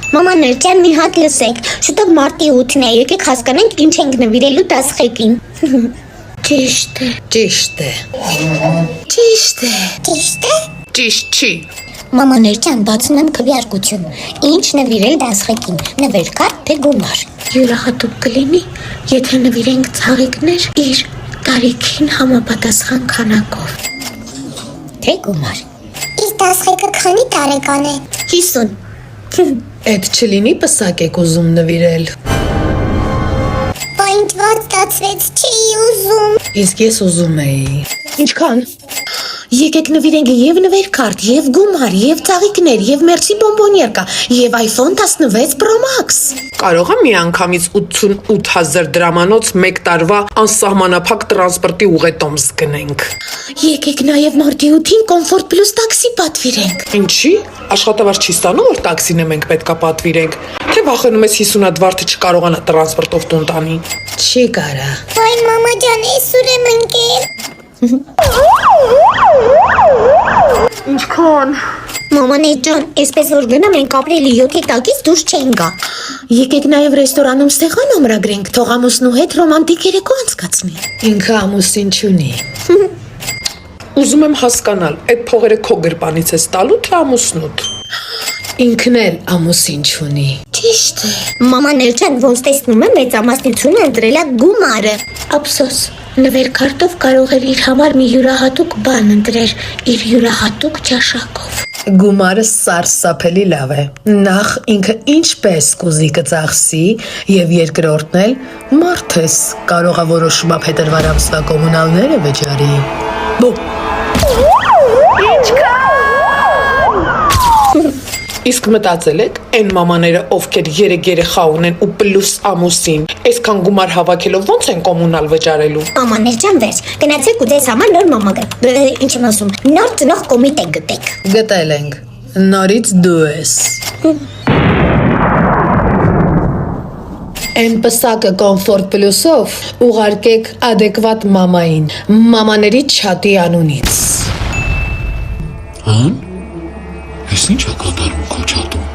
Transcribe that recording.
Մամաներ ջան, մի հատ լսեք, շուտով մարտի 8-ն է, եկեք հասկանանք ինչ ենք նվիրելու դասղեկին։ Ճիշտ է։ Ճիշտ է։ Ճիշտ է։ Ճիշտ է։ Ճիշտ չի։ Մամաներ ջան, բացում եմ քվեարկություն։ Ինչ նվիրել դասղեկին, նվեր-կարդ թե գումար։ Յուրահատուկ կլինի, եթե նվիրենք ծաղիկներ իր տարիքին համապատասխան քանակով։ Թե գումար։ Իսկ դասղեկը քանի տարեկան է։ 50։ Էդ չլինի պսակ եք ուզում նվիրել։ Բա ինչ ված ստացվեց, չի ուզում։ Իսկ ես ուզում էի։ Ինչքան։ Եկեք նվիրենք եւ նվեր-կարդ, եւ գումար, եւ ծաղիկներ, եւ մերսի բոմբոնյեր կա, եւ iPhone 16 Pro Max։ Կարող եմ միանգամից 88,000 դրամանոց 1 տարվա անսահմանափակ տրանսպորտի ուղետոմս գնենք։ Եկեք նաեւ մարտի 8-ին Comfort Plus տաքսի պատվիրենք։ Ինչի՞։ Աշխատավարձ չի ստանում, որ տաքսին մենք պետքա պատվիրենք։ Թե վախենում ես 50 հատ վարդը չկարողանա տրանսպորտով տուն տանի։ Չի կարա։ Ոայ մամա ջան, այսօր եմ ընկել։ Ինչքան։ Մամանե ջան, այսպես որ գնամ ենք ապրիլի 7-ի տակից դուրս չեն գա։ Եկեք նաև ռեստորանում ստեղան ամրագրենք, թող ամուսնու հետ ռոմանտիկ երեկո անցկացնի։ Ինքը ամուսին չունի։ Ուզում եմ հասկանալ, այդ փողերը քո գրպանից ես տալու թե ամուսնուդ։ Ինքն էլ ամուսին չունի։ Ճիշտ է։ Մամաներ ջան, ոնց տեսնում եմ, մեծամասնությունը ընտրել է գումարը։ Ափսոս, նվեր-քարտով կարող էր իր համար մի յուրահատուկ բան ընտրել, իր յուրահատուկ ճաշակով։ Գումարը սարսափելի լավ է։ Նախ ինքը ինչպես կուզի կծախսի եւ երկրորդն էլ մարդես կարողա որոշումա փետրվար ամսվա կոմունալները վճարի։ Բո։ Իսկ մտածել եք, այն մամաները, ովքեր 3 երեխա ունեն ու պլյուս ամուսին, այսքան գումար հավաքելով ո՞նց են կոմունալ վճարելու։ Մամաներ ջան, վերջ, գնացեք ու ձեզ համար նոր մամա գա։ Ինչ եմ ասում, նոր ծնող կոմիտե գտեք։ Գտել ենք։ Նորից դու ես։ Այն պսակը Comfort Plus-ով ուղարկեք adekvat մամային, մամաների չաթի անունից։ Հան? Ես ինչ է կատարում քո չաթում։